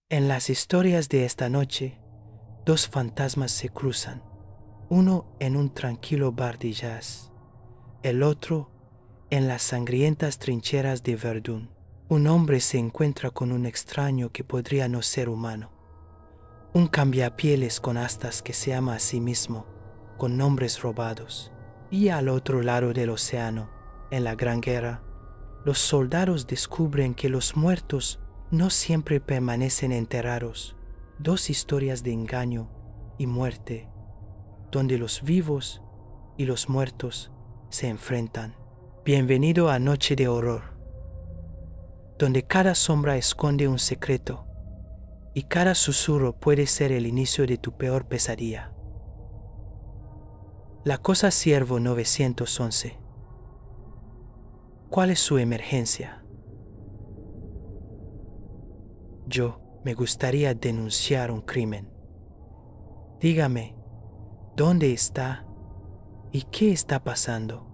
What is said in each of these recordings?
En las historias de esta noche, dos fantasmas se cruzan, uno en un tranquilo bar de jazz, el otro en las sangrientas trincheras de Verdún. Un hombre se encuentra con un extraño que podría no ser humano, un cambiapieles con astas que se ama a sí mismo, con nombres robados. Y al otro lado del océano, en la Gran Guerra, los soldados descubren que los muertos no siempre permanecen enterrados. Dos historias de engaño y muerte, donde los vivos y los muertos se enfrentan. Bienvenido a Noche de Horror, donde cada sombra esconde un secreto y cada susurro puede ser el inicio de tu peor pesadilla. La Cosa Ciervo 911. ¿Cuál es su emergencia? Yo me gustaría denunciar un crimen. Dígame, ¿dónde está y qué está pasando?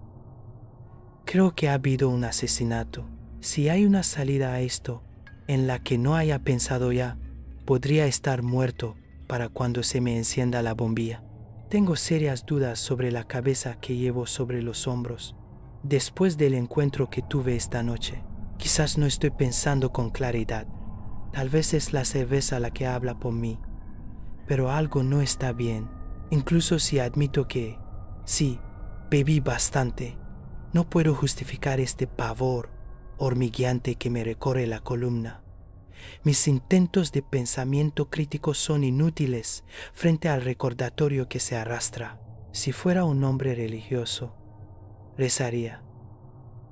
Creo que ha habido un asesinato. Si hay una salida a esto en la que no haya pensado ya, podría estar muerto para cuando se me encienda la bombilla. Tengo serias dudas sobre la cabeza que llevo sobre los hombros. Después del encuentro que tuve esta noche, quizás no estoy pensando con claridad. Tal vez es la cerveza la que habla por mí, pero algo no está bien. Incluso si admito que, sí, bebí bastante, no puedo justificar este pavor hormigueante que me recorre la columna. Mis intentos de pensamiento crítico son inútiles frente al recordatorio que se arrastra. Si fuera un hombre religioso, rezaría.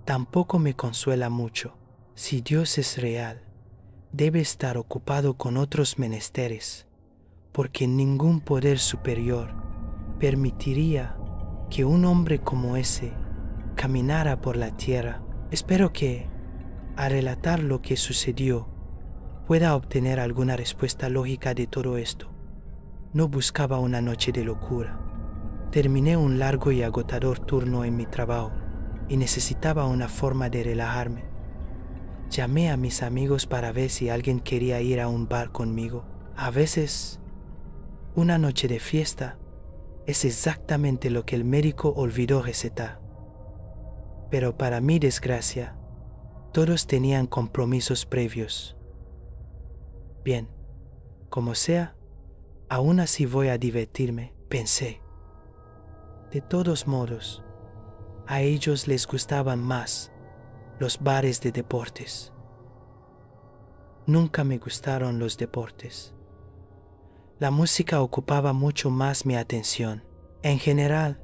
Tampoco me consuela mucho. Si Dios es real, debe estar ocupado con otros menesteres, porque ningún poder superior permitiría que un hombre como ese caminara por la tierra. Espero que, al relatar lo que sucedió, pueda obtener alguna respuesta lógica de todo esto. No buscaba una noche de locura. Terminé un largo y agotador turno en mi trabajo y necesitaba una forma de relajarme. Llamé a mis amigos para ver si alguien quería ir a un bar conmigo. A veces, una noche de fiesta es exactamente lo que el médico olvidó recetar. Pero para mi desgracia, todos tenían compromisos previos. Bien, como sea, aún así voy a divertirme, pensé. De todos modos, a ellos les gustaban más los bares de deportes. Nunca me gustaron los deportes. La música ocupaba mucho más mi atención. En general,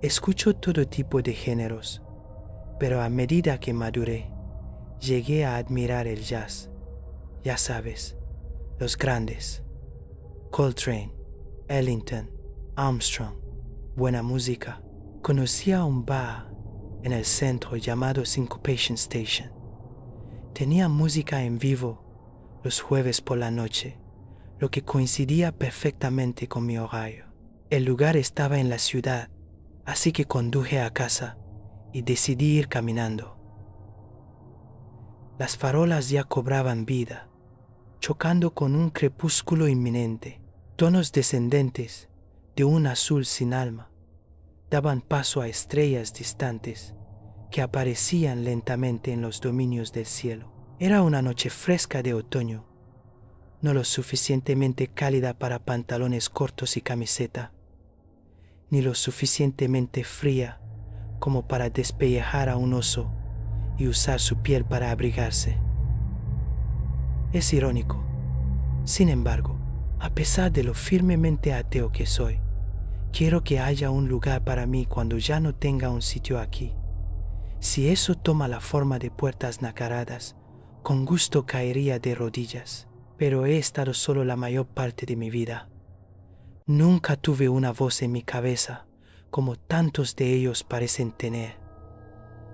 escucho todo tipo de géneros, pero a medida que maduré, llegué a admirar el jazz. Ya sabes, los grandes. Coltrane, Ellington, Armstrong, buena música. Conocí a un bar en el centro llamado Syncopation Station. Tenía música en vivo los jueves por la noche, lo que coincidía perfectamente con mi horario. El lugar estaba en la ciudad, así que conduje a casa y decidí ir caminando. Las farolas ya cobraban vida, chocando con un crepúsculo inminente. Tonos descendentes de un azul sin alma daban paso a estrellas distantes que aparecían lentamente en los dominios del cielo. Era una noche fresca de otoño, no lo suficientemente cálida para pantalones cortos y camiseta, ni lo suficientemente fría como para despellejar a un oso y usar su piel para abrigarse. Es irónico. Sin embargo, a pesar de lo firmemente ateo que soy, quiero que haya un lugar para mí cuando ya no tenga un sitio aquí. Si eso toma la forma de puertas nacaradas, con gusto caería de rodillas, pero he estado solo la mayor parte de mi vida. Nunca tuve una voz en mi cabeza como tantos de ellos parecen tener.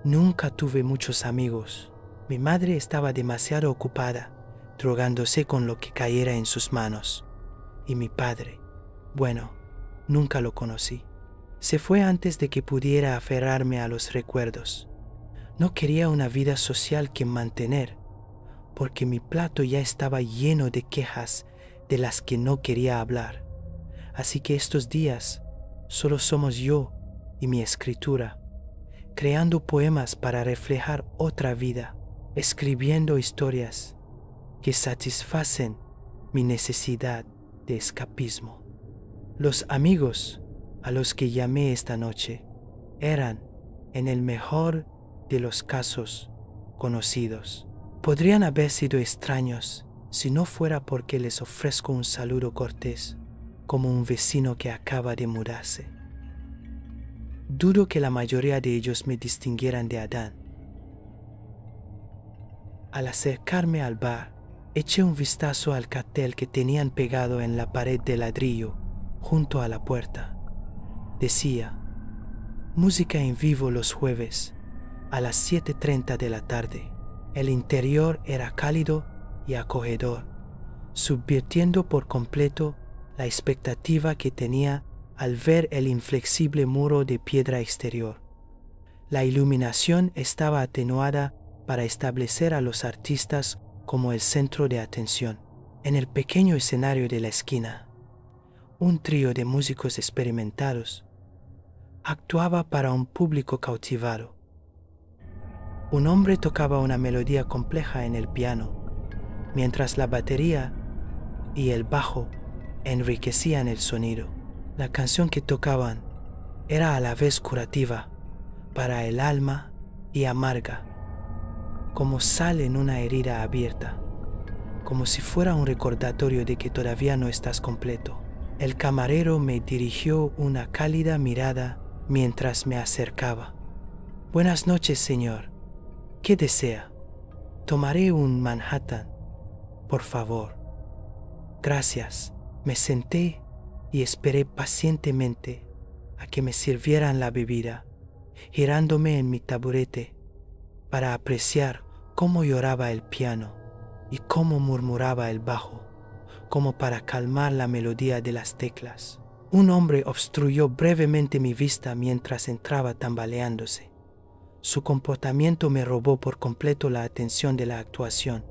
Nunca tuve muchos amigos. Mi madre estaba demasiado ocupada, drogándose con lo que cayera en sus manos. Y mi padre, bueno, nunca lo conocí. Se fue antes de que pudiera aferrarme a los recuerdos. No quería una vida social que mantener, porque mi plato ya estaba lleno de quejas de las que no quería hablar. Así que estos días solo somos yo y mi escritura, creando poemas para reflejar otra vida, escribiendo historias que satisfacen mi necesidad de escapismo. Los amigos a los que llamé esta noche eran, en el mejor de los casos, conocidos. Podrían haber sido extraños si no fuera porque les ofrezco un saludo cortés, como un vecino que acaba de mudarse. Dudo que la mayoría de ellos me distinguieran de Adán. Al acercarme al bar, eché un vistazo al cartel que tenían pegado en la pared de ladrillo junto a la puerta. Decía: música en vivo los jueves a las 7:30 de la tarde. El interior era cálido y acogedor, subvirtiendo por completo la expectativa que tenía al ver el inflexible muro de piedra exterior. La iluminación estaba atenuada para establecer a los artistas como el centro de atención. En el pequeño escenario de la esquina, un trío de músicos experimentados actuaba para un público cautivado. Un hombre tocaba una melodía compleja en el piano, mientras la batería y el bajo enriquecían el sonido. La canción que tocaban era a la vez curativa para el alma y amarga, como sal en una herida abierta, como si fuera un recordatorio de que todavía no estás completo. El camarero me dirigió una cálida mirada mientras me acercaba. Buenas noches, señor. ¿Qué desea? Tomaré un Manhattan, por favor. Gracias. Me senté y esperé pacientemente a que me sirvieran la bebida, girándome en mi taburete para apreciar cómo lloraba el piano y cómo murmuraba el bajo, como para calmar la melodía de las teclas. Un hombre obstruyó brevemente mi vista mientras entraba tambaleándose. Su comportamiento me robó por completo la atención de la actuación.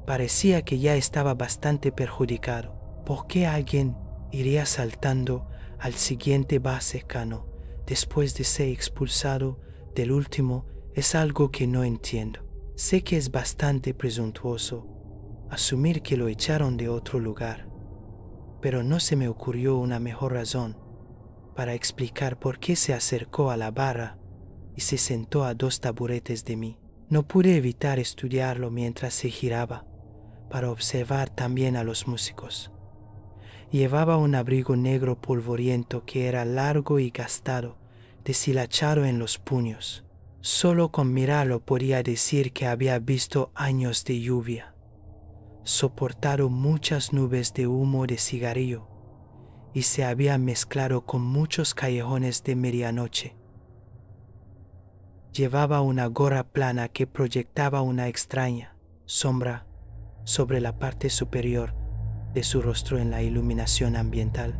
Parecía que ya estaba bastante perjudicado. ¿Por qué alguien iría saltando al siguiente bar cercano después de ser expulsado del último? Es algo que no entiendo. Sé que es bastante presuntuoso asumir que lo echaron de otro lugar, pero no se me ocurrió una mejor razón para explicar por qué se acercó a la barra y se sentó a 2 taburetes de mí. No pude evitar estudiarlo mientras se giraba, para observar también a los músicos. Llevaba un abrigo negro polvoriento que era largo y gastado, deshilachado en los puños. Solo con mirarlo podía decir que había visto años de lluvia, soportado muchas nubes de humo de cigarrillo y se había mezclado con muchos callejones de medianoche. Llevaba una gorra plana que proyectaba una extraña sombra sobre la parte superior de su rostro en la iluminación ambiental.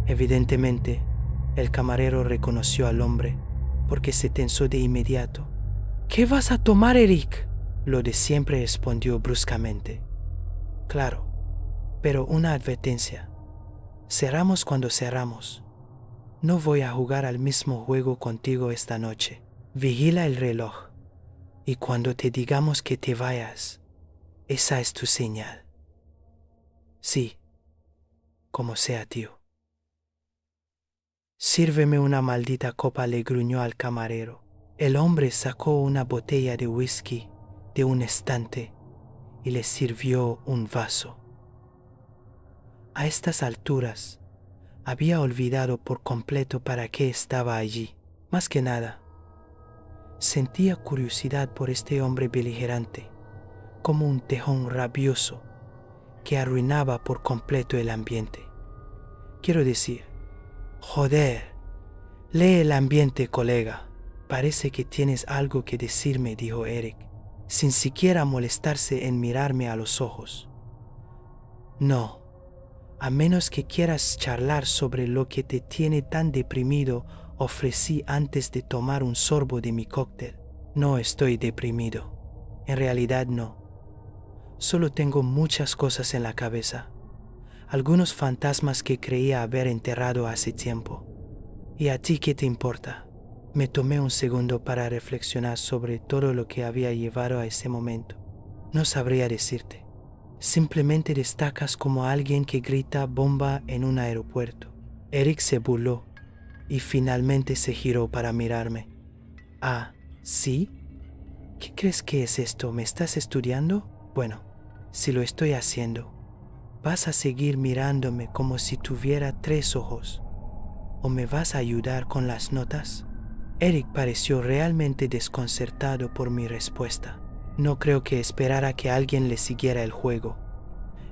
Evidentemente, el camarero reconoció al hombre porque se tensó de inmediato. ¿Qué vas a tomar, Eric? Lo de siempre respondió bruscamente. Claro, pero una advertencia. Cerramos cuando cerramos. No voy a jugar al mismo juego contigo esta noche. Vigila el reloj, y cuando te digamos que te vayas, esa es tu señal. Sí, como sea, tío. Sírveme una maldita copa, le gruñó al camarero. El hombre sacó una botella de whisky de un estante y le sirvió un vaso. A estas alturas, había olvidado por completo para qué estaba allí. Más que nada, sentía curiosidad por este hombre beligerante, como un tejón rabioso que arruinaba por completo el ambiente. Quiero decir, joder, lee el ambiente, colega. Parece que tienes algo que decirme, dijo Eric, sin siquiera molestarse en mirarme a los ojos. No, a menos que quieras charlar sobre lo que te tiene tan deprimido, ofrecí antes de tomar un sorbo de mi cóctel. No estoy deprimido. En realidad no. Solo tengo muchas cosas en la cabeza. Algunos fantasmas que creía haber enterrado hace tiempo. ¿Y a ti qué te importa? Me tomé un segundo para reflexionar sobre todo lo que había llevado a ese momento. No sabría decirte. Simplemente destacas como alguien que grita bomba en un aeropuerto. Eric se burló y finalmente se giró para mirarme. Ah, ¿sí? ¿Qué crees que es esto? ¿Me estás estudiando? Bueno, si lo estoy haciendo, ¿vas a seguir mirándome como si tuviera 3 ojos? ¿O me vas a ayudar con las notas? Eric pareció realmente desconcertado por mi respuesta. No creo que esperara que alguien le siguiera el juego.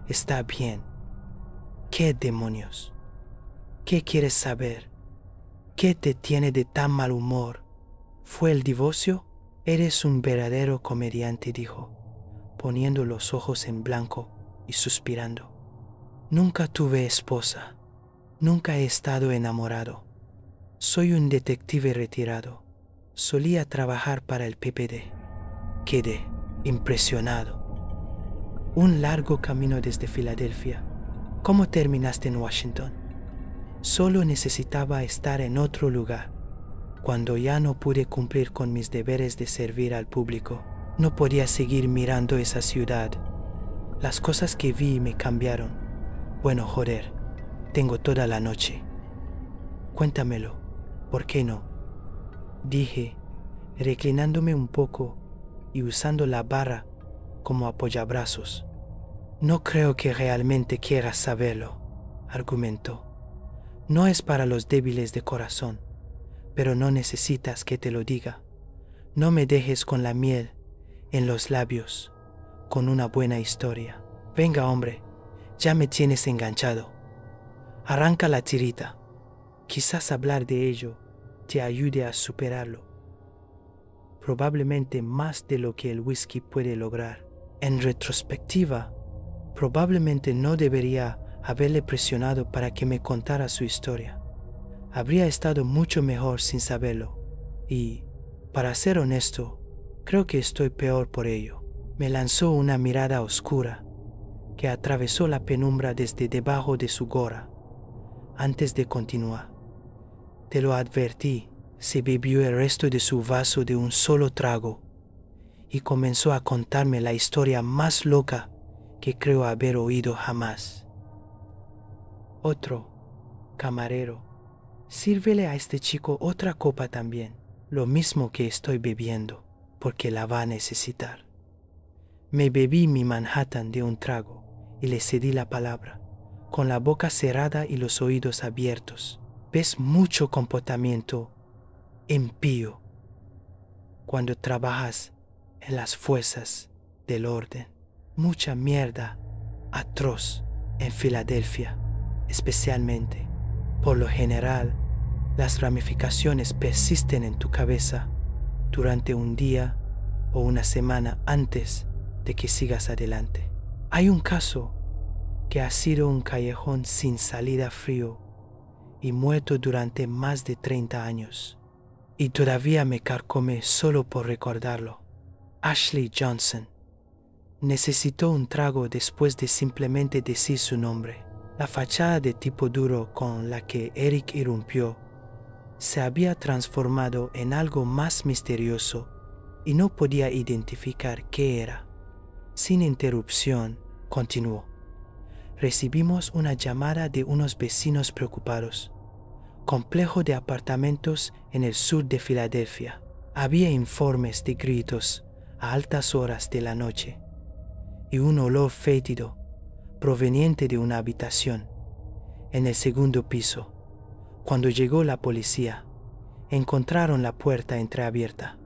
Está bien. ¿Qué demonios? ¿Qué quieres saber? ¿Qué te tiene de tan mal humor? ¿Fue el divorcio? Eres un verdadero comediante, dijo, poniendo los ojos en blanco y suspirando. Nunca tuve esposa. Nunca he estado enamorado. Soy un detective retirado. Solía trabajar para el PPD. Quedé impresionado. Un largo camino desde Filadelfia. ¿Cómo terminaste en Washington? Solo necesitaba estar en otro lugar. Cuando ya no pude cumplir con mis deberes de servir al público, no podía seguir mirando esa ciudad. Las cosas que vi me cambiaron. Bueno, joder, tengo toda la noche. Cuéntamelo, ¿por qué no? Dije, reclinándome un poco y usando la barra como apoyabrazos. No creo que realmente quieras saberlo, argumentó. No es para los débiles de corazón, pero no necesitas que te lo diga. No me dejes con la miel en los labios, con una buena historia. Venga, hombre, ya me tienes enganchado. Arranca la tirita. Quizás hablar de ello te ayude a superarlo. Probablemente más de lo que el whisky puede lograr. En retrospectiva, probablemente no debería haberle presionado para que me contara su historia. Habría estado mucho mejor sin saberlo. Y, para ser honesto, creo que estoy peor por ello. Me lanzó una mirada oscura que atravesó la penumbra desde debajo de su gorra. Antes de continuar, te lo advertí, se bebió el resto de su vaso de un solo trago y comenzó a contarme la historia más loca que creo haber oído jamás. Otro, camarero, sírvele a este chico otra copa también, lo mismo que estoy bebiendo, porque la va a necesitar. Me bebí mi Manhattan de un trago y le cedí la palabra, con la boca cerrada y los oídos abiertos. Ves mucho comportamiento impío cuando trabajas en las fuerzas del orden. Mucha mierda atroz en Filadelfia, especialmente. Por lo general, las ramificaciones persisten en tu cabeza durante un día o una semana antes de que sigas adelante. Hay un caso que ha sido un callejón sin salida frío y muerto durante más de 30 años. Y todavía me carcome solo por recordarlo. Ashley Johnson necesitó un trago después de simplemente decir su nombre. La fachada de tipo duro con la que Eric irrumpió se había transformado en algo más misterioso y no podía identificar qué era. Sin interrupción, continuó. Recibimos una llamada de unos vecinos preocupados. Complejo de apartamentos en el sur de Filadelfia. Había informes de gritos a altas horas de la noche y un olor fétido proveniente de una habitación en el segundo piso. Cuando llegó la policía, encontraron la puerta entreabierta.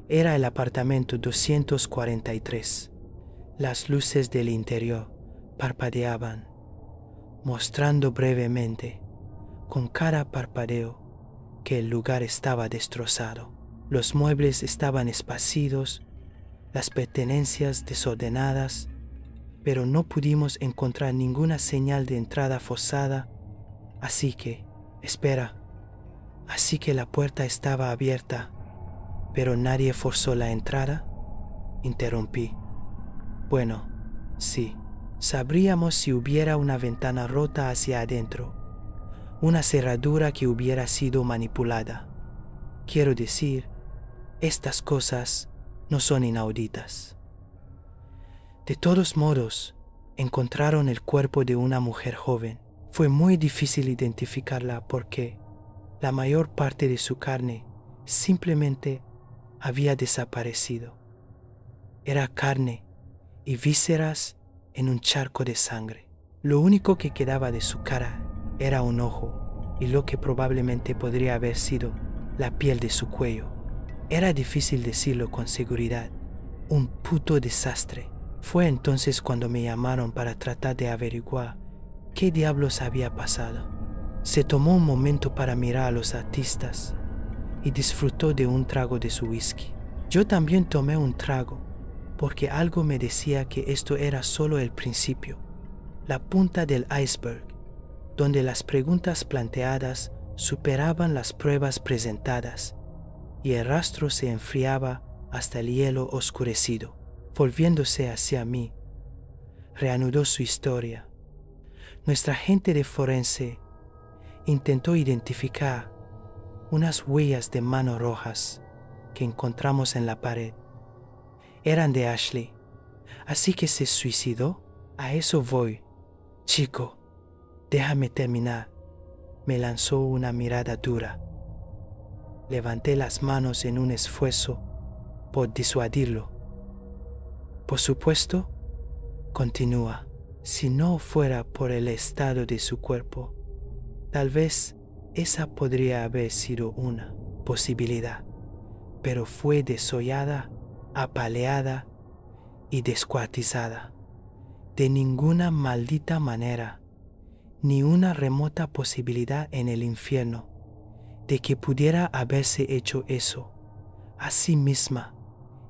Era el apartamento 243. Las luces del interior parpadeaban, mostrando brevemente, con cada parpadeo, que el lugar estaba destrozado. Los muebles estaban esparcidos, las pertenencias desordenadas, pero no pudimos encontrar ninguna señal de entrada forzada, así que la puerta estaba abierta, pero nadie forzó la entrada. Interrumpí. Bueno, Sí, sabríamos si hubiera una ventana rota hacia adentro, una cerradura que hubiera sido manipulada. Quiero decir, estas cosas no son inauditas. De todos modos, encontraron el cuerpo de una mujer joven. Fue muy difícil identificarla porque la mayor parte de su carne simplemente había desaparecido. Era carne y vísceras en un charco de sangre. Lo único que quedaba de su cara era un ojo y lo que probablemente podría haber sido la piel de su cuello. Era difícil decirlo con seguridad. Un puto desastre. Fue entonces cuando me llamaron para tratar de averiguar qué diablos había pasado. Se tomó un momento para mirar a los artistas y disfrutó de un trago de su whisky. Yo también tomé un trago, porque algo me decía que esto era solo el principio, la punta del iceberg, donde las preguntas planteadas superaban las pruebas presentadas y el rastro se enfriaba hasta el hielo oscurecido. Volviéndose hacia mí, reanudó su historia. Nuestra gente de forense intentó identificar unas huellas de mano rojas que encontramos en la pared. Eran de Ashley, así que se suicidó. A eso voy. Chico, déjame terminar. Me lanzó una mirada dura. Levanté las manos en un esfuerzo por disuadirlo. Por supuesto, continúa, si no fuera por el estado de su cuerpo, tal vez esa podría haber sido una posibilidad, pero fue desollada, apaleada y descuartizada. De ninguna maldita manera, ni una remota posibilidad en el infierno de que pudiera haberse hecho eso a sí misma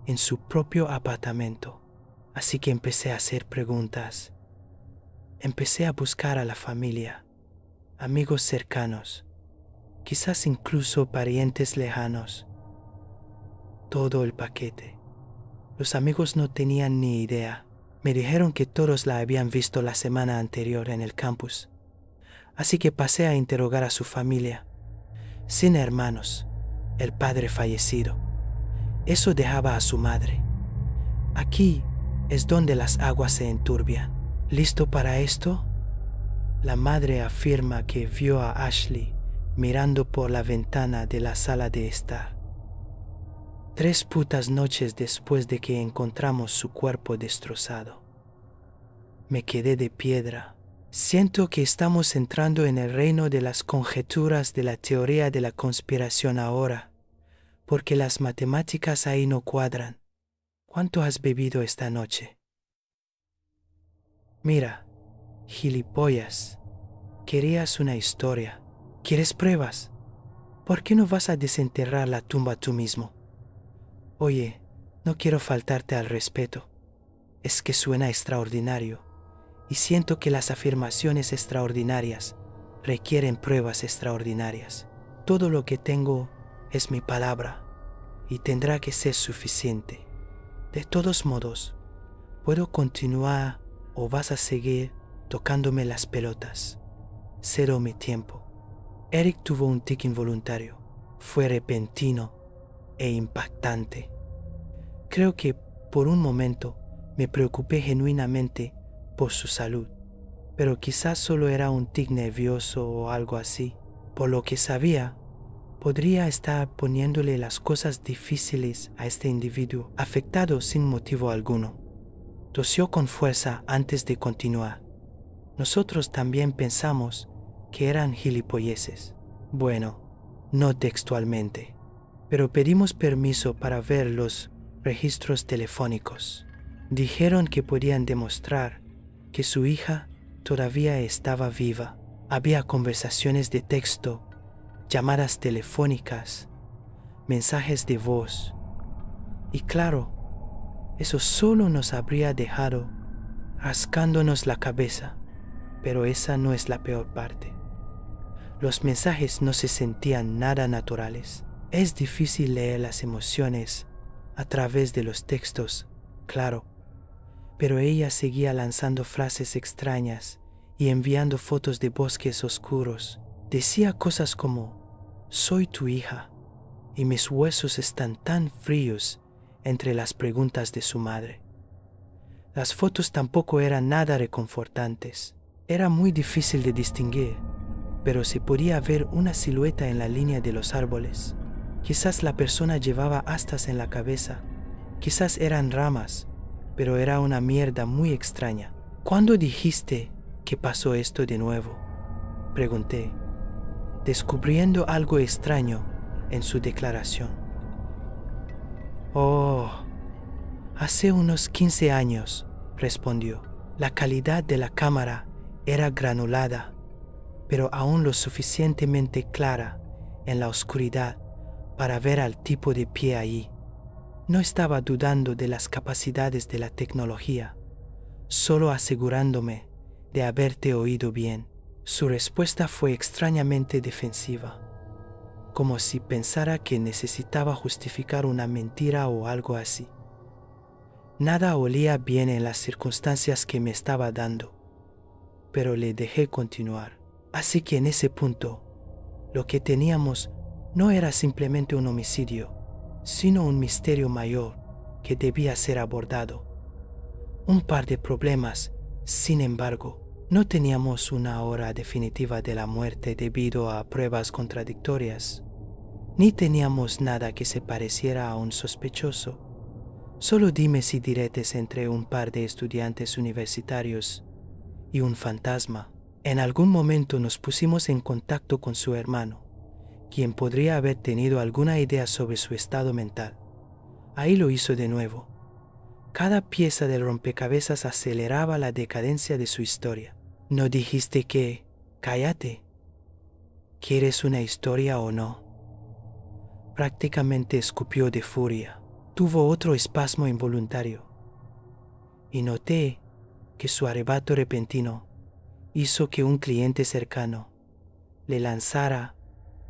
en su propio apartamento. Así que empecé a hacer preguntas. Empecé a buscar a la familia, amigos cercanos, quizás incluso parientes lejanos. Todo el paquete. Los amigos no tenían ni idea. Me dijeron que todos la habían visto la semana anterior en el campus. Así que pasé a interrogar a su familia. Sin hermanos, el padre fallecido. Eso dejaba a su madre. Aquí es donde las aguas se enturbian. ¿Listo para esto? La madre afirma que vio a Ashley mirando por la ventana de la sala de estar. 3 putas noches después de que encontramos su cuerpo destrozado. Me quedé de piedra. Siento que estamos entrando en el reino de las conjeturas de la teoría de la conspiración ahora, porque las matemáticas ahí no cuadran. ¿Cuánto has bebido esta noche? Mira, gilipollas, querías una historia. ¿Quieres pruebas? ¿Por qué no vas a desenterrar la tumba tú mismo? Oye, no quiero faltarte al respeto. Es que suena extraordinario, y siento que las afirmaciones extraordinarias requieren pruebas extraordinarias. Todo lo que tengo es mi palabra, y tendrá que ser suficiente. De todos modos, puedo continuar o vas a seguir tocándome las pelotas. Cedo mi tiempo. Eric tuvo un tic involuntario. Fue repentino e impactante. Creo que por un momento me preocupé genuinamente por su salud, pero quizás solo era un tic nervioso o algo así. Por lo que sabía, podría estar poniéndole las cosas difíciles a este individuo afectado sin motivo alguno. Tosió con fuerza antes de continuar. Nosotros también pensamos que eran gilipolleces. Bueno, no textualmente, pero pedimos permiso para ver los registros telefónicos. Dijeron que podían demostrar que su hija todavía estaba viva. Había conversaciones de texto, llamadas telefónicas, mensajes de voz. Y claro, eso solo nos habría dejado rascándonos la cabeza, pero esa no es la peor parte. Los mensajes no se sentían nada naturales. Es difícil leer las emociones a través de los textos, claro, pero ella seguía lanzando frases extrañas y enviando fotos de bosques oscuros. Decía cosas como, soy tu hija, y mis huesos están tan fríos entre las preguntas de su madre. Las fotos tampoco eran nada reconfortantes. Era muy difícil de distinguir, pero se podía ver una silueta en la línea de los árboles. Quizás la persona llevaba astas en la cabeza, quizás eran ramas, pero era una mierda muy extraña. ¿Cuándo dijiste que pasó esto de nuevo?, pregunté, descubriendo algo extraño en su declaración. Oh, hace unos 15 años, respondió. La calidad de la cámara era granulada, pero aún lo suficientemente clara en la oscuridad para ver al tipo de pie allí. No estaba dudando de las capacidades de la tecnología, solo asegurándome de haberte oído bien. Su respuesta fue extrañamente defensiva, como si pensara que necesitaba justificar una mentira o algo así. Nada olía bien en las circunstancias que me estaba dando, pero le dejé continuar. Así que en ese punto, lo que teníamos no era simplemente un homicidio, sino un misterio mayor que debía ser abordado. Un par de problemas, sin embargo. No teníamos una hora definitiva de la muerte debido a pruebas contradictorias, ni teníamos nada que se pareciera a un sospechoso. Solo dimes y diretes entre un par de estudiantes universitarios y un fantasma. En algún momento nos pusimos en contacto con su hermano, quien podría haber tenido alguna idea sobre su estado mental. Ahí lo hizo de nuevo. Cada pieza del rompecabezas aceleraba la decadencia de su historia. ¿No dijiste que, cállate, quieres una historia o no? Prácticamente escupió de furia. Tuvo otro espasmo involuntario, y noté que su arrebato repentino hizo que un cliente cercano le lanzara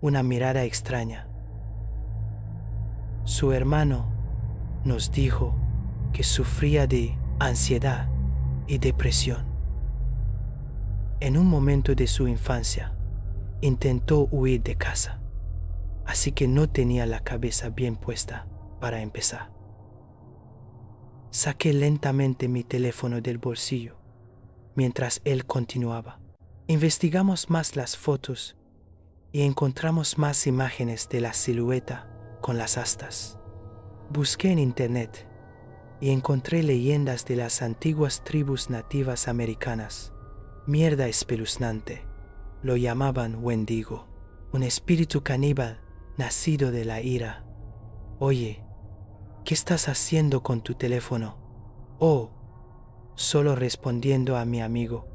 una mirada extraña. Su hermano nos dijo que sufría de ansiedad y depresión. En un momento de su infancia, intentó huir de casa, así que no tenía la cabeza bien puesta para empezar. Saqué lentamente mi teléfono del bolsillo mientras él continuaba. Investigamos más las fotos y encontramos más imágenes de la silueta con las astas. Busqué en internet y encontré leyendas de las antiguas tribus nativas americanas. Mierda espeluznante, lo llamaban Wendigo, un espíritu caníbal nacido de la ira. Oye, ¿qué estás haciendo con tu teléfono? Oh, solo respondiendo a mi amigo.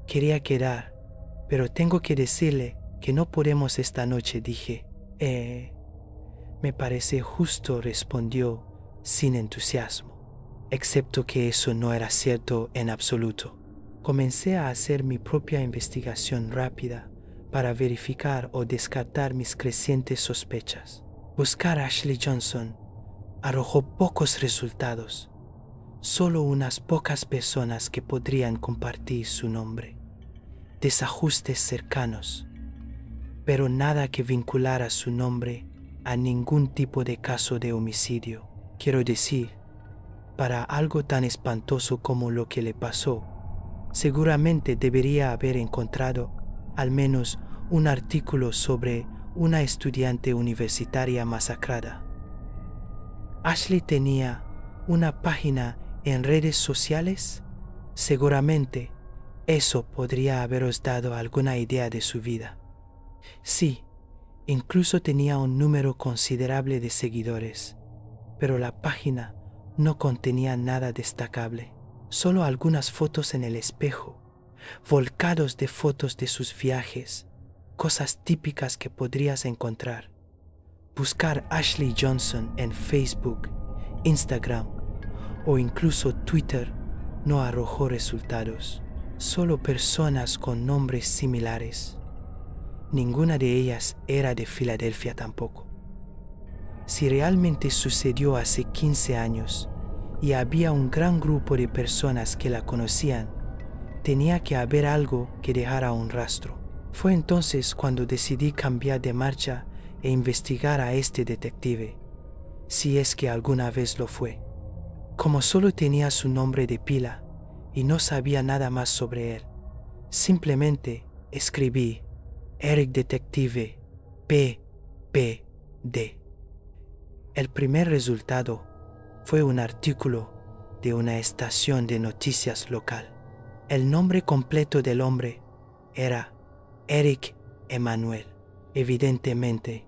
Quería quedar, pero tengo que decirle que no podemos esta noche, dije. Me parece justo, respondió sin entusiasmo, excepto que eso no era cierto en absoluto. Comencé a hacer mi propia investigación rápida para verificar o descartar mis crecientes sospechas. Buscar a Ashley Johnson arrojó pocos resultados, solo unas pocas personas que podrían compartir su nombre, desajustes cercanos, pero nada que vinculara su nombre a ningún tipo de caso de homicidio. Quiero decir, para algo tan espantoso como lo que le pasó, seguramente debería haber encontrado al menos un artículo sobre una estudiante universitaria masacrada. ¿Ashley tenía una página en redes sociales? Seguramente eso podría haberos dado alguna idea de su vida. Sí, incluso tenía un número considerable de seguidores, pero la página no contenía nada destacable. Solo algunas fotos en el espejo, volcados de fotos de sus viajes, cosas típicas que podrías encontrar. Buscar Ashley Johnson en Facebook, Instagram o incluso Twitter no arrojó resultados. Solo personas con nombres similares. Ninguna de ellas era de Filadelfia tampoco. Si realmente sucedió hace 15 años, y había un gran grupo de personas que la conocían. Tenía que haber algo que dejara un rastro. Fue entonces cuando decidí cambiar de marcha e investigar a este detective, si es que alguna vez lo fue. Como solo tenía su nombre de pila y no sabía nada más sobre él, simplemente escribí Eric Detective P.P.D. El primer resultado fue un artículo de una estación de noticias local. El nombre completo del hombre era Eric Emanuel. Evidentemente,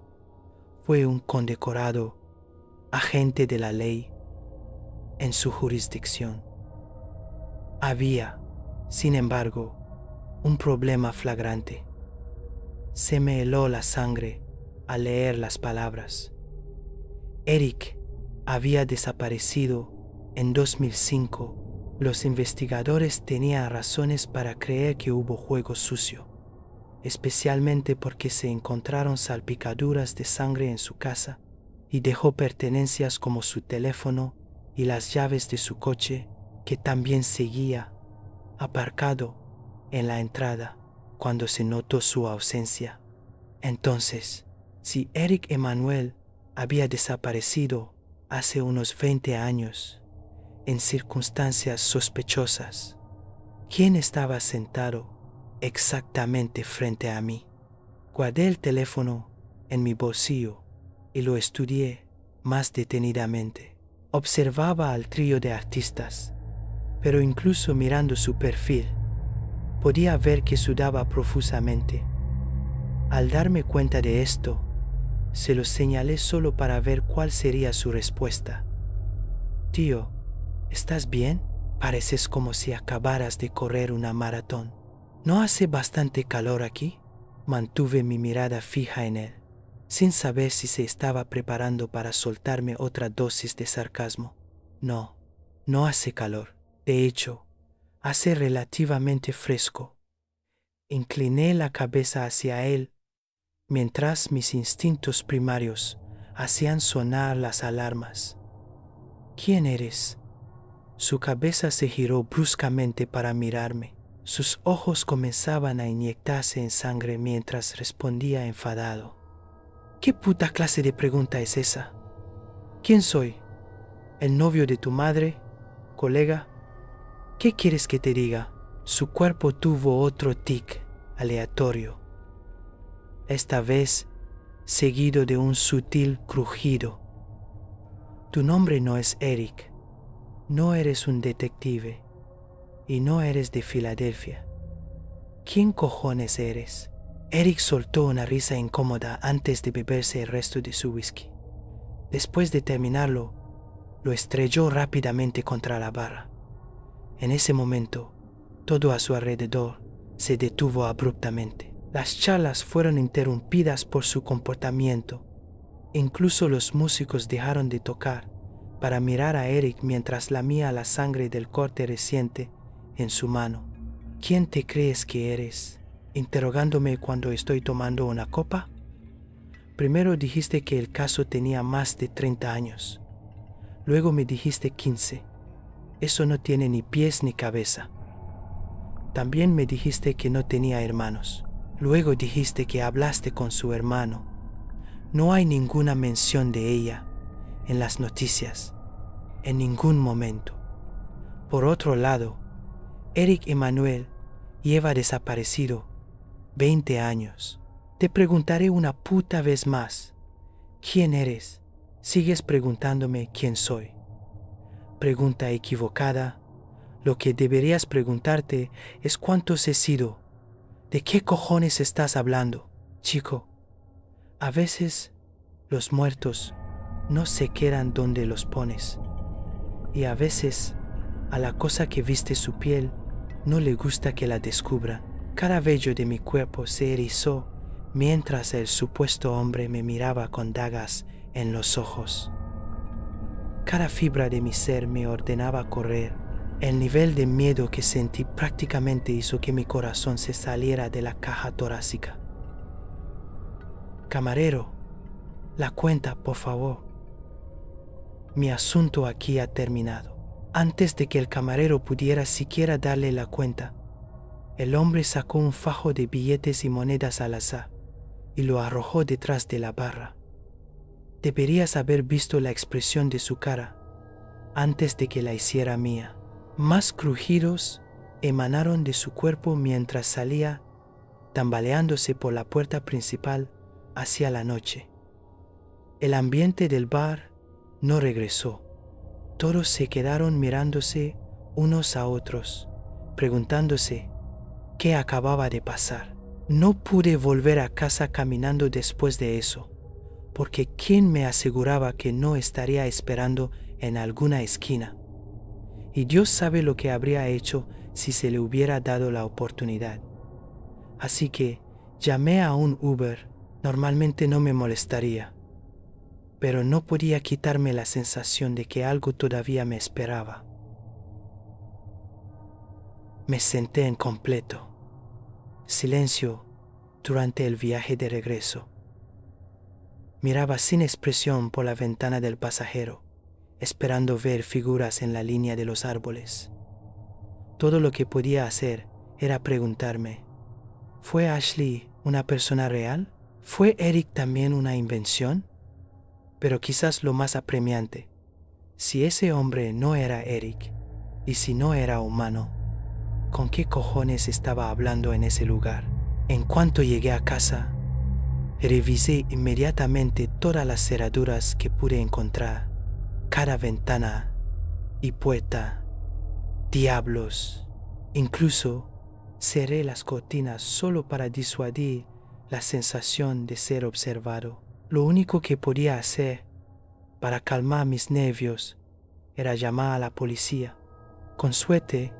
fue un condecorado agente de la ley en su jurisdicción. Había, sin embargo, un problema flagrante. Se me heló la sangre al leer las palabras. Eric había desaparecido en 2005. Los investigadores tenían razones para creer que hubo juego sucio, especialmente porque se encontraron salpicaduras de sangre en su casa y dejó pertenencias como su teléfono y las llaves de su coche, que también seguía aparcado en la entrada cuando se notó su ausencia. Entonces, si Eric Emanuel había desaparecido hace unos 20 años, en circunstancias sospechosas, ¿quién estaba sentado exactamente frente a mí? Guardé el teléfono en mi bolsillo y lo estudié más detenidamente. Observaba al trío de artistas, pero incluso mirando su perfil, podía ver que sudaba profusamente. Al darme cuenta de esto, se lo señalé solo para ver cuál sería su respuesta. Tío, ¿estás bien? Pareces como si acabaras de correr una maratón. ¿No hace bastante calor aquí? Mantuve mi mirada fija en él, sin saber si se estaba preparando para soltarme otra dosis de sarcasmo. No, no hace calor. De hecho, hace relativamente fresco. Incliné la cabeza hacia él mientras mis instintos primarios hacían sonar las alarmas. ¿Quién eres? Su cabeza se giró bruscamente para mirarme. Sus ojos comenzaban a inyectarse en sangre mientras respondía enfadado. ¿Qué puta clase de pregunta es esa? ¿Quién soy? ¿El novio de tu madre? ¿Colega? ¿Qué quieres que te diga? Su cuerpo tuvo otro tic aleatorio, esta vez seguido de un sutil crujido. Tu nombre no es Eric, no eres un detective y no eres de Filadelfia. ¿Quién cojones eres? Eric soltó una risa incómoda antes de beberse el resto de su whisky. Después de terminarlo, lo estrelló rápidamente contra la barra. En ese momento, todo a su alrededor se detuvo abruptamente. Las charlas fueron interrumpidas por su comportamiento. Incluso los músicos dejaron de tocar para mirar a Eric mientras lamía la sangre del corte reciente en su mano. ¿Quién te crees que eres? Interrogándome cuando estoy tomando una copa. Primero dijiste que el caso tenía más de 30 años. Luego me dijiste 15. Eso no tiene ni pies ni cabeza. También me dijiste que no tenía hermanos. Luego dijiste que hablaste con su hermano. No hay ninguna mención de ella en las noticias, en ningún momento. Por otro lado, Eric Emanuel lleva desaparecido 20 años. Te preguntaré una puta vez más. ¿Quién eres? Sigues preguntándome quién soy. Pregunta equivocada. Lo que deberías preguntarte es cuántos he sido. ¿De qué cojones estás hablando, chico? A veces los muertos no se quedan donde los pones. Y a veces a la cosa que viste su piel no le gusta que la descubra. Cada vello de mi cuerpo se erizó mientras el supuesto hombre me miraba con dagas en los ojos. Cada fibra de mi ser me ordenaba correr. El nivel de miedo que sentí prácticamente hizo que mi corazón se saliera de la caja torácica. Camarero, la cuenta, por favor. Mi asunto aquí ha terminado. Antes de que el camarero pudiera siquiera darle la cuenta, el hombre sacó un fajo de billetes y monedas al azar y lo arrojó detrás de la barra. Deberías haber visto la expresión de su cara antes de que la hiciera mía. Más crujidos emanaron de su cuerpo mientras salía, tambaleándose por la puerta principal hacia la noche. El ambiente del bar no regresó. Todos se quedaron mirándose unos a otros, preguntándose qué acababa de pasar. No pude volver a casa caminando después de eso, porque ¿quién me aseguraba que no estaría esperando en alguna esquina? Y Dios sabe lo que habría hecho si se le hubiera dado la oportunidad. Así que llamé a un Uber. Normalmente no me molestaría, pero no podía quitarme la sensación de que algo todavía me esperaba. Me senté en completo silencio durante el viaje de regreso. Miraba sin expresión por la ventana del pasajero, esperando ver figuras en la línea de los árboles. Todo lo que podía hacer era preguntarme, ¿fue Ashley una persona real? ¿Fue Eric también una invención? Pero quizás lo más apremiante, si ese hombre no era Eric, y si no era humano, ¿con qué cojones estaba hablando en ese lugar? En cuanto llegué a casa, revisé inmediatamente todas las cerraduras que pude encontrar, cada ventana y puerta. Diablos, incluso cerré las cortinas solo para disuadir la sensación de ser observado. Lo único que podía hacer para calmar mis nervios era llamar a la policía. Con suerte,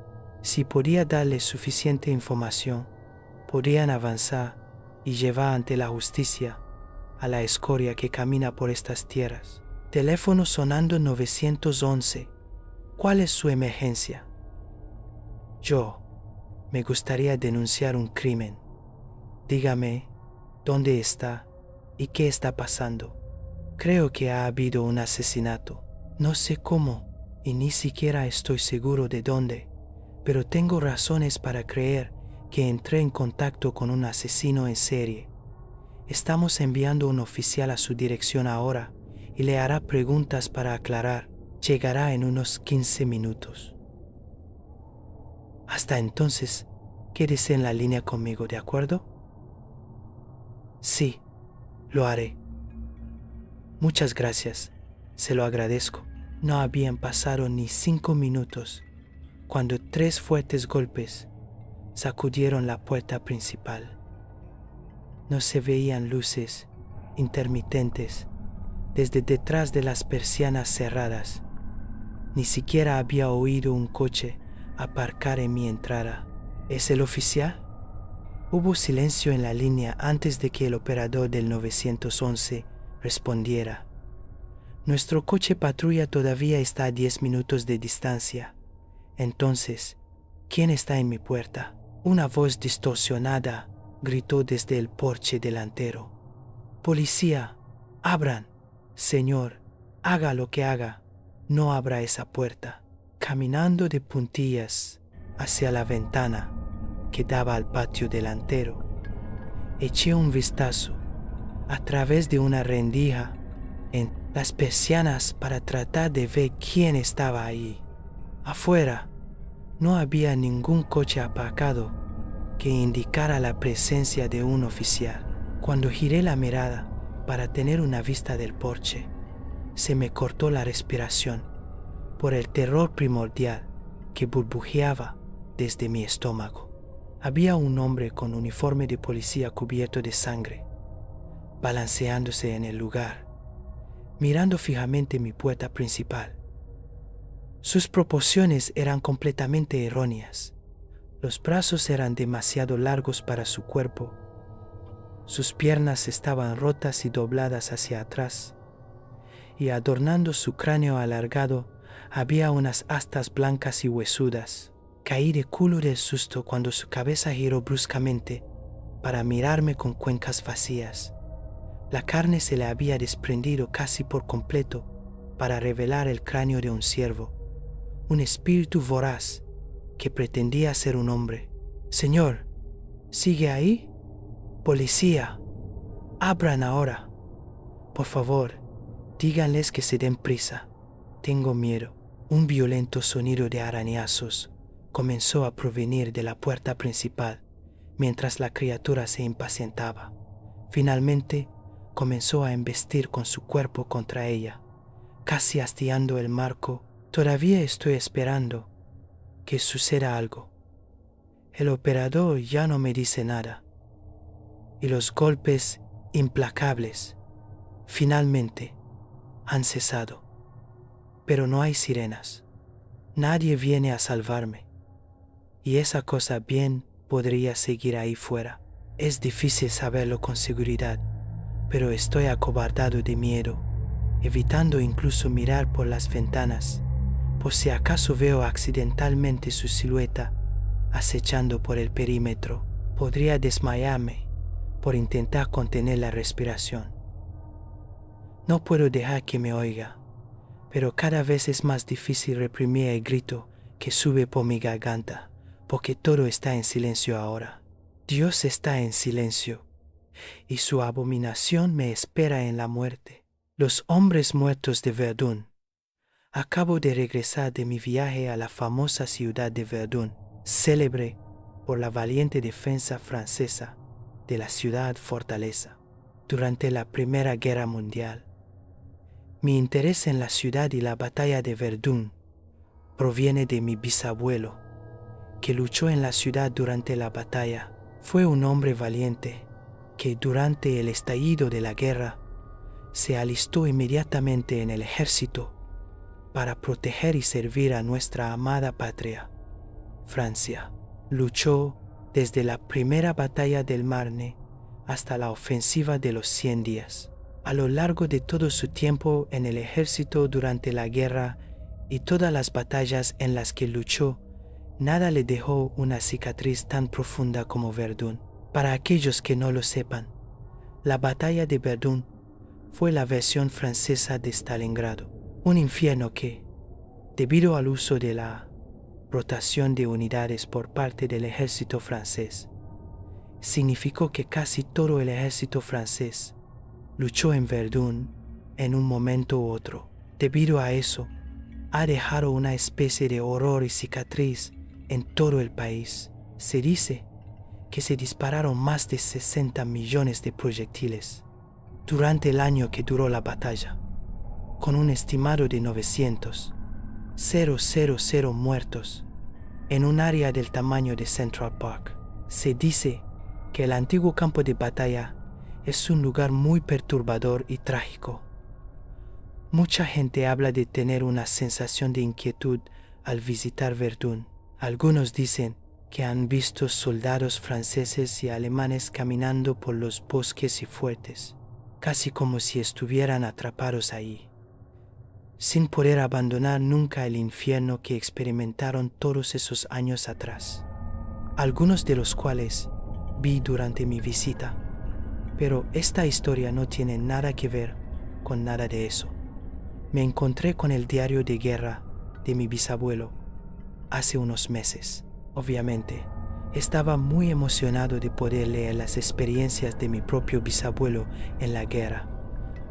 si podía darles suficiente información, podrían avanzar y llevar ante la justicia a la escoria que camina por estas tierras. Teléfono sonando 911. ¿Cuál es su emergencia? Me gustaría denunciar un crimen. Dígame dónde está y qué está pasando. Creo que ha habido un asesinato. No sé cómo y ni siquiera estoy seguro de dónde, pero tengo razones para creer que entré en contacto con un asesino en serie. Estamos enviando un oficial a su dirección ahora y le hará preguntas para aclarar. Llegará en unos 15 minutos. Hasta entonces, quédese en la línea conmigo, ¿de acuerdo? Sí, lo haré. Muchas gracias, se lo agradezco. No habían pasado ni 5 minutos cuando 3 fuertes golpes sacudieron la puerta principal. No se veían luces intermitentes desde detrás de las persianas cerradas. Ni siquiera había oído un coche aparcar en mi entrada. ¿Es el oficial? Hubo silencio en la línea antes de que el operador del 911 respondiera. Nuestro coche patrulla todavía está a 10 minutos de distancia. Entonces, ¿quién está en mi puerta? Una voz distorsionada gritó desde el porche delantero. Policía, abran. Señor, haga lo que haga, no abra esa puerta. Caminando de puntillas hacia la ventana que daba al patio delantero, eché un vistazo a través de una rendija en las persianas para tratar de ver quién estaba ahí. Afuera no había ningún coche aparcado que indicara la presencia de un oficial. Cuando giré la mirada para tener una vista del porche, se me cortó la respiración por el terror primordial que burbujeaba desde mi estómago. Había un hombre con uniforme de policía cubierto de sangre, balanceándose en el lugar, mirando fijamente mi puerta principal. Sus proporciones eran completamente erróneas. Los brazos eran demasiado largos para su cuerpo. Sus piernas estaban rotas y dobladas hacia atrás, y adornando su cráneo alargado había unas astas blancas y huesudas. Caí de culo del susto cuando su cabeza giró bruscamente para mirarme con cuencas vacías. La carne se le había desprendido casi por completo para revelar el cráneo de un ciervo, un espíritu voraz que pretendía ser un hombre. Señor, ¿sigue ahí? Policía, abran ahora. Por favor, díganles que se den prisa. Tengo miedo. Un violento sonido de arañazos comenzó a provenir de la puerta principal mientras la criatura se impacientaba. Finalmente, comenzó a embestir con su cuerpo contra ella, casi hastiando el marco. Todavía estoy esperando que suceda algo. El operador ya no me dice nada. Y los golpes implacables, finalmente, han cesado. Pero no hay sirenas. Nadie viene a salvarme. Y esa cosa bien podría seguir ahí fuera. Es difícil saberlo con seguridad, pero estoy acobardado de miedo, evitando incluso mirar por las ventanas, por si acaso veo accidentalmente su silueta acechando por el perímetro. Podría desmayarme por intentar contener la respiración. No puedo dejar que me oiga, pero cada vez es más difícil reprimir el grito que sube por mi garganta, porque todo está en silencio ahora. Dios está en silencio, y su abominación me espera en la muerte. Los hombres muertos de Verdún. Acabo de regresar de mi viaje a la famosa ciudad de Verdún, célebre por la valiente defensa francesa de la ciudad fortaleza durante la Primera Guerra Mundial. Mi interés en la ciudad y la batalla de Verdún proviene de mi bisabuelo, que luchó en la ciudad durante la batalla. Fue un hombre valiente que durante el estallido de la guerra se alistó inmediatamente en el ejército para proteger y servir a nuestra amada patria, Francia. Luchó desde la primera batalla del Marne hasta la ofensiva de los 100 días. A lo largo de todo su tiempo en el ejército durante la guerra y todas las batallas en las que luchó, nada le dejó una cicatriz tan profunda como Verdún. Para aquellos que no lo sepan, la batalla de Verdún fue la versión francesa de Stalingrado, un infierno que, debido al uso de la rotación de unidades por parte del ejército francés, significó que casi todo el ejército francés luchó en Verdún en un momento u otro. Debido a eso, ha dejado una especie de horror y cicatriz en todo el país. Se dice que se dispararon más de 60 millones de proyectiles durante el año que duró la batalla, con un estimado de 900,000 muertos en un área del tamaño de Central Park. Se dice que el antiguo campo de batalla es un lugar muy perturbador y trágico. Mucha gente habla de tener una sensación de inquietud al visitar Verdún. Algunos dicen que han visto soldados franceses y alemanes caminando por los bosques y fuertes, casi como si estuvieran atrapados ahí, sin poder abandonar nunca el infierno que experimentaron todos esos años atrás, algunos de los cuales vi durante mi visita. Pero esta historia no tiene nada que ver con nada de eso. Me encontré con el diario de guerra de mi bisabuelo hace unos meses. Obviamente, estaba muy emocionado de poder leer las experiencias de mi propio bisabuelo en la guerra.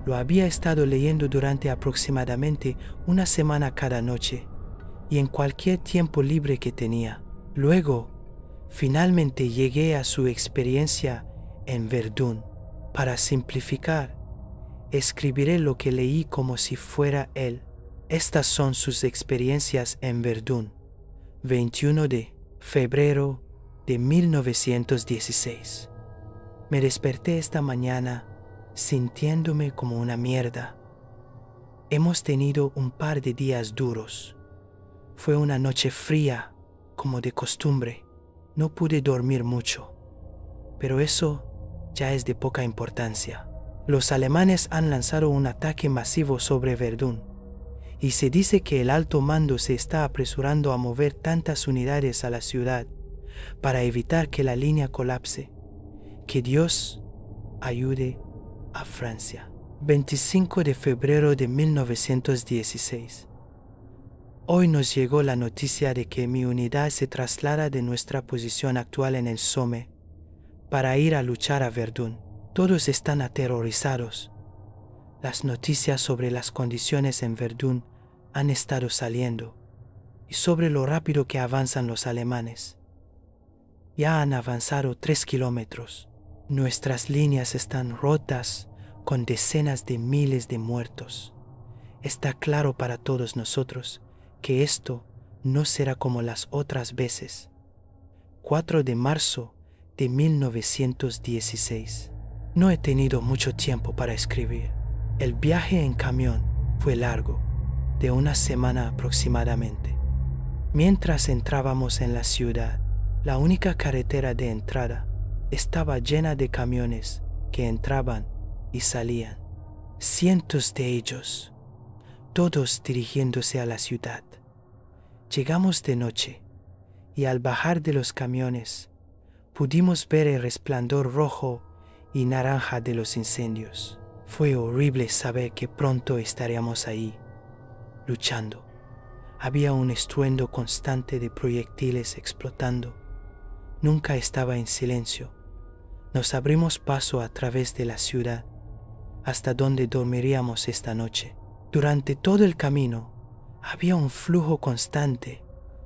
Lo había estado leyendo durante aproximadamente una semana cada noche y en cualquier tiempo libre que tenía. Luego, finalmente llegué a su experiencia en Verdún. Para simplificar, escribiré lo que leí como si fuera él. Estas son sus experiencias en Verdún, 21 de febrero de 1916. Me desperté esta mañana sintiéndome como una mierda. Hemos tenido un par de días duros. Fue una noche fría, como de costumbre. No pude dormir mucho, pero eso ya es de poca importancia. Los alemanes han lanzado un ataque masivo sobre Verdún, y se dice que el alto mando se está apresurando a mover tantas unidades a la ciudad para evitar que la línea colapse. Que Dios ayude a Francia. 25 de febrero de 1916. Hoy nos llegó la noticia de que mi unidad se traslada de nuestra posición actual en el Somme para ir a luchar a Verdún. Todos están aterrorizados. Las noticias sobre las condiciones en Verdún han estado saliendo y sobre lo rápido que avanzan los alemanes. Ya han avanzado 3 kilómetros. Nuestras líneas están rotas con decenas de miles de muertos. Está claro para todos nosotros que esto no será como las otras veces. 4 de marzo de 1916. No he tenido mucho tiempo para escribir. El viaje en camión fue largo, de una semana aproximadamente. Mientras entrábamos en la ciudad, la única carretera de entrada estaba llena de camiones que entraban y salían. Cientos de ellos, todos dirigiéndose a la ciudad. Llegamos de noche y al bajar de los camiones pudimos ver el resplandor rojo y naranja de los incendios. Fue horrible saber que pronto estaríamos ahí, luchando. Había un estruendo constante de proyectiles explotando. Nunca estaba en silencio. Nos abrimos paso a través de la ciudad hasta donde dormiríamos esta noche. Durante todo el camino había un flujo constante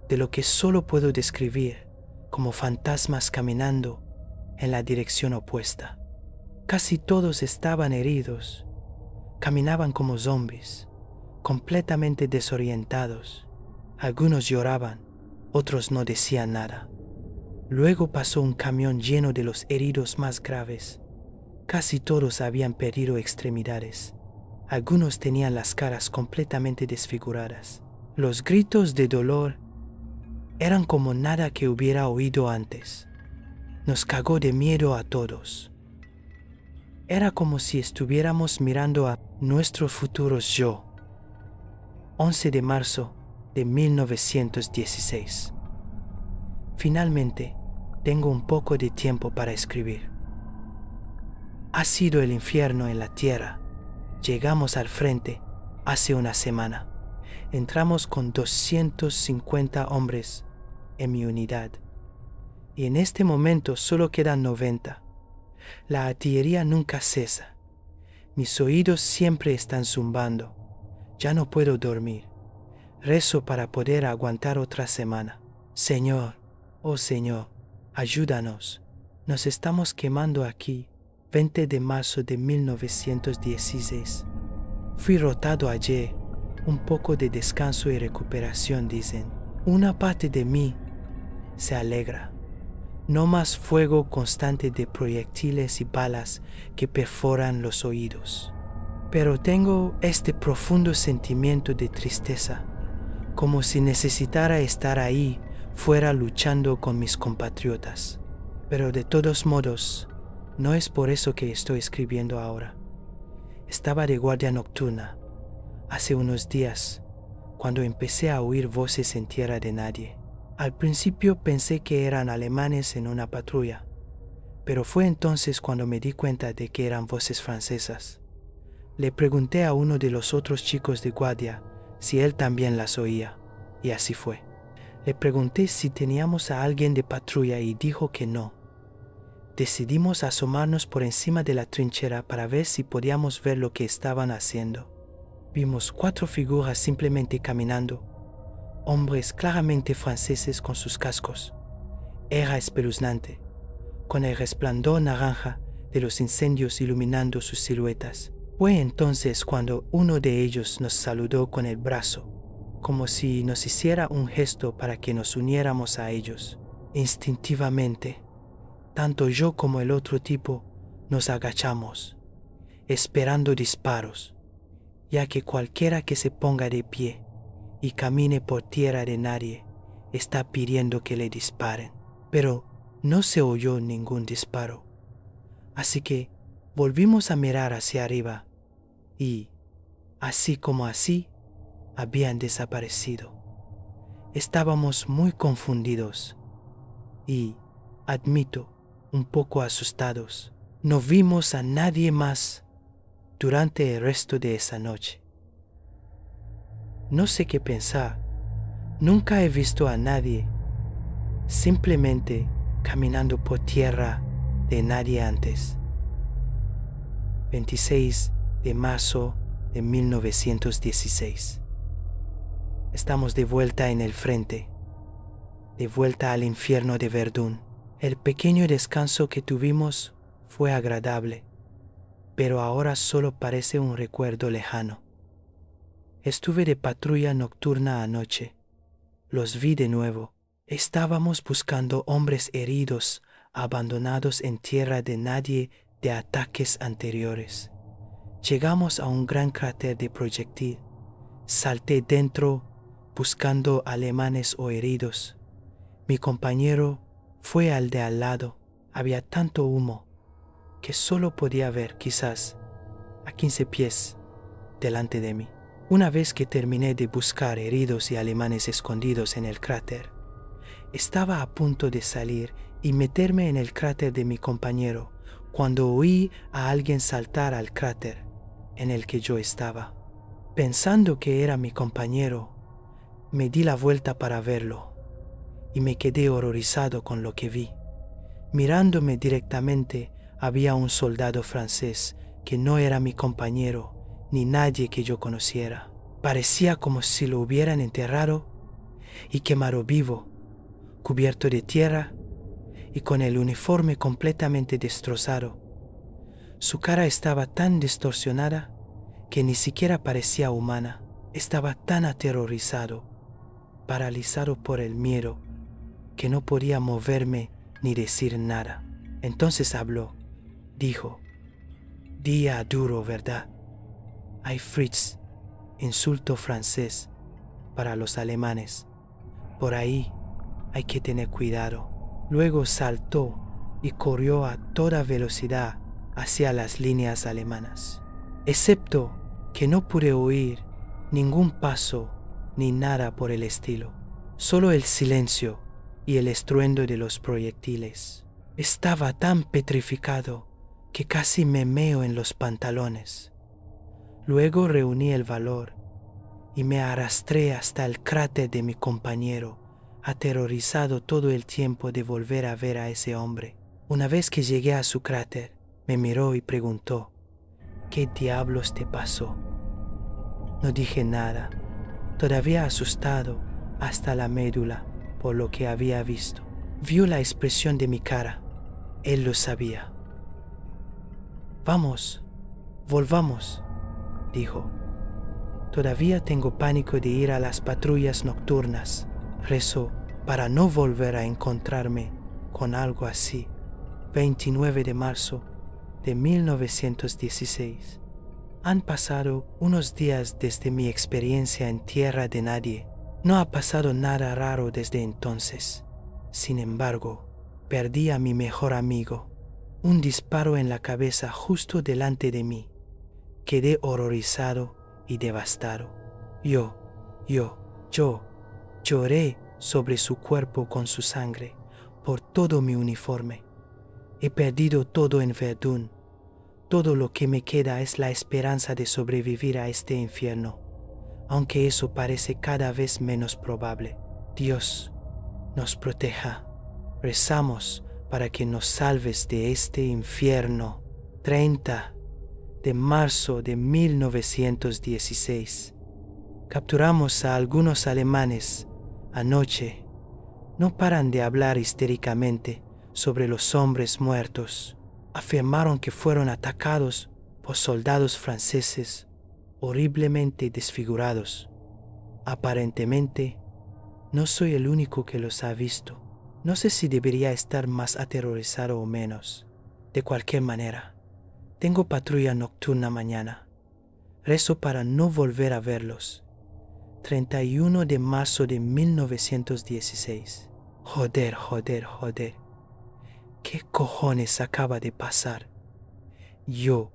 de lo que solo puedo describir como fantasmas caminando en la dirección opuesta. Casi todos estaban heridos, caminaban como zombies, completamente desorientados. Algunos lloraban, otros no decían nada. Luego pasó un camión lleno de los heridos más graves. Casi todos habían perdido extremidades. Algunos tenían las caras completamente desfiguradas. Los gritos de dolor eran como nada que hubiera oído antes. Nos cagó de miedo a todos. Era como si estuviéramos mirando a nuestros futuros yo. 11 de marzo de 1916. Finalmente, tengo un poco de tiempo para escribir. Ha sido el infierno en la tierra. Llegamos al frente hace una semana. Entramos con 250 hombres en mi unidad. Y en este momento solo quedan 90. La artillería nunca cesa. Mis oídos siempre están zumbando. Ya no puedo dormir. Rezo para poder aguantar otra semana. Señor, oh Señor, ayúdanos. Nos estamos quemando aquí. 20 de marzo de 1916. Fui rotado ayer. Un poco de descanso y recuperación, dicen. Una parte de mí se alegra. No más fuego constante de proyectiles y balas que perforan los oídos. Pero tengo este profundo sentimiento de tristeza, como si necesitara estar ahí fuera luchando con mis compatriotas. Pero de todos modos, no es por eso que estoy escribiendo ahora. Estaba de guardia nocturna hace unos días, cuando empecé a oír voces en tierra de nadie. Al principio pensé que eran alemanes en una patrulla, pero fue entonces cuando me di cuenta de que eran voces francesas. Le pregunté a uno de los otros chicos de guardia si él también las oía, y así fue. Le pregunté si teníamos a alguien de patrulla y dijo que no. Decidimos asomarnos por encima de la trinchera para ver si podíamos ver lo que estaban haciendo. Vimos 4 figuras simplemente caminando, hombres claramente franceses con sus cascos. Era espeluznante, con el resplandor naranja de los incendios iluminando sus siluetas. Fue entonces cuando uno de ellos nos saludó con el brazo, como si nos hiciera un gesto para que nos uniéramos a ellos. Instintivamente, tanto yo como el otro tipo nos agachamos, esperando disparos, ya que cualquiera que se ponga de pie y camine por tierra de nadie está pidiendo que le disparen. Pero no se oyó ningún disparo. Así que volvimos a mirar hacia arriba y, así como así, habían desaparecido. Estábamos muy confundidos y, admito, un poco asustados. No vimos a nadie más durante el resto de esa noche. No sé qué pensar Nunca he visto a nadie simplemente caminando por tierra de nadie antes. 26 de marzo de 1916. Estamos de vuelta en el frente, de vuelta al infierno de Verdún. El pequeño descanso que tuvimos fue agradable, pero ahora solo parece un recuerdo lejano. Estuve de patrulla nocturna anoche. Los vi de nuevo. Estábamos buscando hombres heridos, abandonados en tierra de nadie de ataques anteriores. Llegamos a un gran cráter de proyectil. Salté dentro buscando alemanes o heridos. Mi compañero fue al de al lado. Había tanto humo que solo podía ver, quizás, a 15 pies delante de mí. Una vez que terminé de buscar heridos y alemanes escondidos en el cráter, estaba a punto de salir y meterme en el cráter de mi compañero cuando oí a alguien saltar al cráter en el que yo estaba. Pensando que era mi compañero, me di la vuelta para verlo y me quedé horrorizado con lo que vi. Mirándome directamente había un soldado francés que no era mi compañero ni nadie que yo conociera. Parecía como si lo hubieran enterrado y quemado vivo, cubierto de tierra y con el uniforme completamente destrozado. Su cara estaba tan distorsionada que ni siquiera parecía humana. Estaba tan aterrorizado, paralizado por el miedo, que no podía moverme ni decir nada. Entonces habló. Dijo: «Día duro, ¿verdad? Ay, Fritz», insulto francés para los alemanes. «Por ahí hay que tener cuidado». Luego saltó y corrió a toda velocidad hacia las líneas alemanas. Excepto que no pude oír ningún paso ni nada por el estilo. Solo el silencio y el estruendo de los proyectiles. Estaba tan petrificado que casi me meo en los pantalones. Luego reuní el valor y me arrastré hasta el cráter de mi compañero, aterrorizado todo el tiempo de volver a ver a ese hombre. Una vez que llegué a su cráter, me miró y preguntó: «¿Qué diablos te pasó?». No dije nada, todavía asustado hasta la médula por lo que había visto. Vio la expresión de mi cara. Él lo sabía. «Vamos, volvamos», dijo. «Todavía tengo pánico de ir a las patrullas nocturnas. Rezo para no volver a encontrarme con algo así». 29 de marzo de 1916. Han pasado unos días desde mi experiencia en tierra de nadie. No ha pasado nada raro desde entonces. Sin embargo, perdí a mi mejor amigo. Un disparo en la cabeza justo delante de mí. Quedé horrorizado y devastado. Yo lloré sobre su cuerpo con su sangre por todo mi uniforme. He perdido todo en Verdún. Todo lo que me queda es la esperanza de sobrevivir a este infierno, aunque eso parece cada vez menos probable. Dios nos proteja. Rezamos para que nos salves de este infierno. 30 de marzo de 1916. Capturamos a algunos alemanes anoche. No paran de hablar histéricamente sobre los hombres muertos. Afirmaron que fueron atacados por soldados franceses horriblemente desfigurados. Aparentemente, no soy el único que los ha visto. No sé si debería estar más aterrorizado o menos. De cualquier manera, tengo patrulla nocturna mañana. Rezo para no volver a verlos. 31 de marzo de 1916. Joder. ¿Qué cojones acaba de pasar? Yo,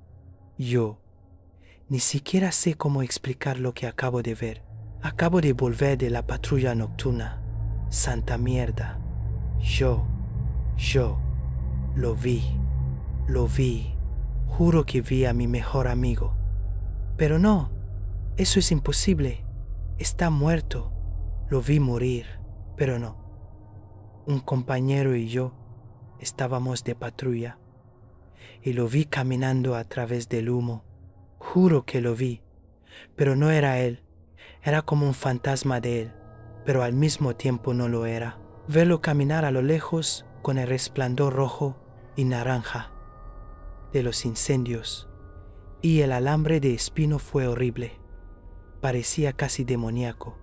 ni siquiera sé cómo explicar lo que acabo de ver. Acabo de volver de la patrulla nocturna. Santa mierda. Yo, lo vi. Juro que vi a mi mejor amigo. Pero no, eso es imposible. Está muerto. Lo vi morir, pero no. Un compañero y yo estábamos de patrulla y lo vi caminando a través del humo. Juro que lo vi, pero no era él. Era como un fantasma de él, pero al mismo tiempo no lo era. Verlo caminar a lo lejos con el resplandor rojo y naranja de los incendios y el alambre de espino fue horrible. Parecía casi demoníaco,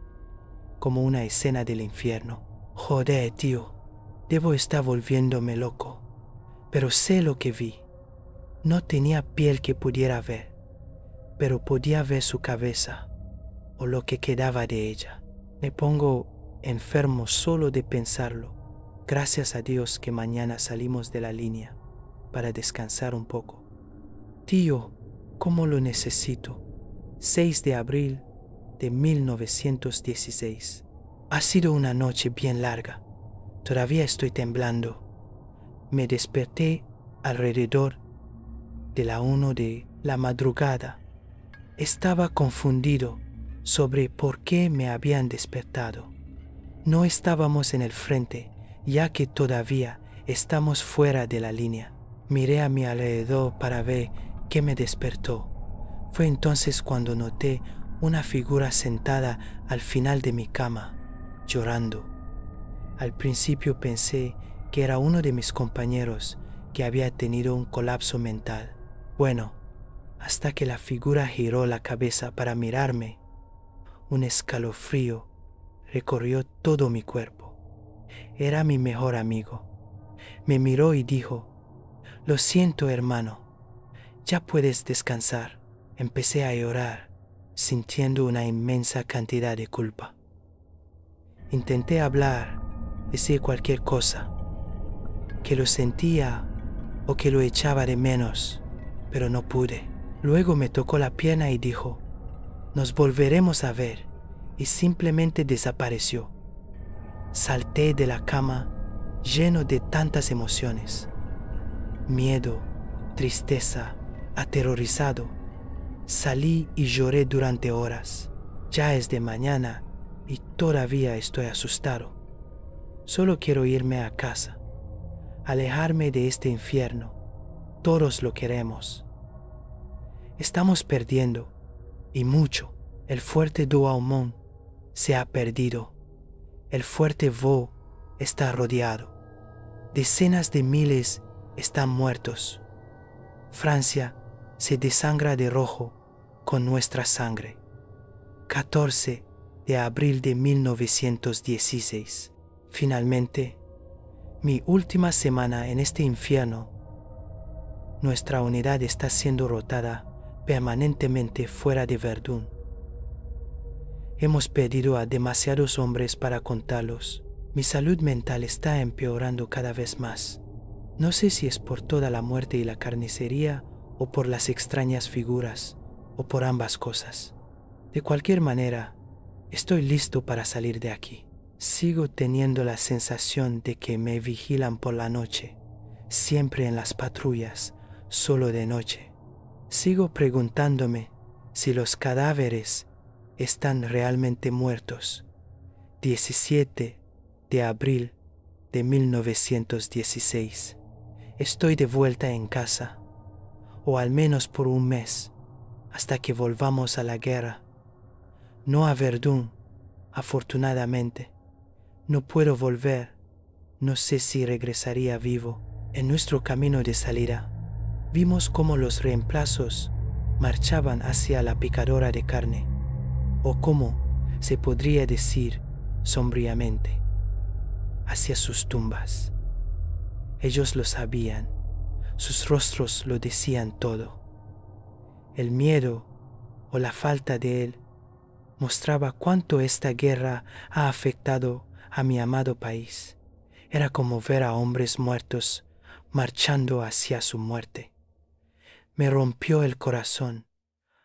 como una escena del infierno. Joder, tío, debo estar volviéndome loco, pero sé lo que vi. No tenía piel que pudiera ver, pero podía ver su cabeza o lo que quedaba de ella. Me pongo enfermo solo de pensarlo. Gracias a Dios que mañana salimos de la línea para descansar un poco. Tío, ¿cómo lo necesito? 6 de abril de 1916. Ha sido una noche bien larga. Todavía estoy temblando. Me desperté alrededor de la 1 de la madrugada. Estaba confundido sobre por qué me habían despertado. No estábamos en el frente, ya que todavía estamos fuera de la línea. Miré a mi alrededor para ver qué me despertó. Fue entonces cuando noté una figura sentada al final de mi cama, llorando. Al principio pensé que era uno de mis compañeros que había tenido un colapso mental. Bueno, hasta que la figura giró la cabeza para mirarme, un escalofrío recorrió todo mi cuerpo. Era mi mejor amigo. Me miró y dijo: «Lo siento, hermano, ya puedes descansar». Empecé a llorar, sintiendo una inmensa cantidad de culpa. Intenté hablar, decir cualquier cosa, que lo sentía o que lo echaba de menos, pero no pude. Luego me tocó la pierna y dijo: «Nos volveremos a ver», y simplemente desapareció. Salté de la cama lleno de tantas emociones. Miedo, tristeza, aterrorizado. Salí y lloré durante horas. Ya es de mañana y todavía estoy asustado. Solo quiero irme a casa, alejarme de este infierno. Todos lo queremos. Estamos perdiendo, y mucho. El fuerte Douaumont se ha perdido. El fuerte Vaux está rodeado. Decenas de miles están muertos. Francia se desangra de rojo con nuestra sangre. 14 de abril de 1916. Finalmente, mi última semana en este infierno. Nuestra unidad está siendo rotada permanentemente fuera de Verdún. Hemos perdido a demasiados hombres para contarlos. Mi salud mental está empeorando cada vez más. No sé si es por toda la muerte y la carnicería, o por las extrañas figuras, o por ambas cosas. De cualquier manera, estoy listo para salir de aquí. Sigo teniendo la sensación de que me vigilan por la noche, siempre en las patrullas, solo de noche. Sigo preguntándome si los cadáveres están realmente muertos. 17 de abril de 1916. Estoy de vuelta en casa, o al menos por un mes, hasta que volvamos a la guerra. No a Verdún, afortunadamente. No puedo volver. No sé si regresaría vivo. En nuestro camino de salida, vimos cómo los reemplazos marchaban hacia la picadora de carne, o como se podría decir sombríamente, hacia sus tumbas. Ellos lo sabían, sus rostros lo decían todo. El miedo o la falta de él mostraba cuánto esta guerra ha afectado a mi amado país. Era como ver a hombres muertos marchando hacia su muerte. Me rompió el corazón,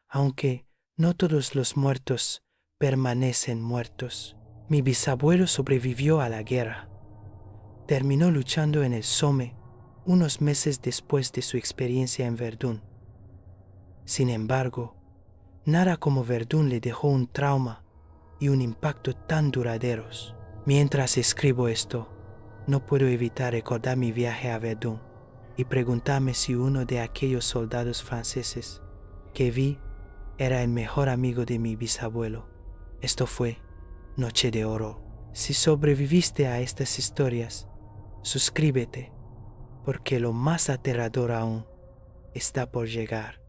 aunque no todos los muertos permanecen muertos. Mi bisabuelo sobrevivió a la guerra. Terminó luchando en el Somme unos meses después de su experiencia en Verdún. Sin embargo, nada como Verdún le dejó un trauma y un impacto tan duraderos. Mientras escribo esto, no puedo evitar recordar mi viaje a Verdun y preguntarme si uno de aquellos soldados franceses que vi era el mejor amigo de mi bisabuelo. Esto fue Noche de Horror. Si sobreviviste a estas historias, suscríbete, porque lo más aterrador aún está por llegar.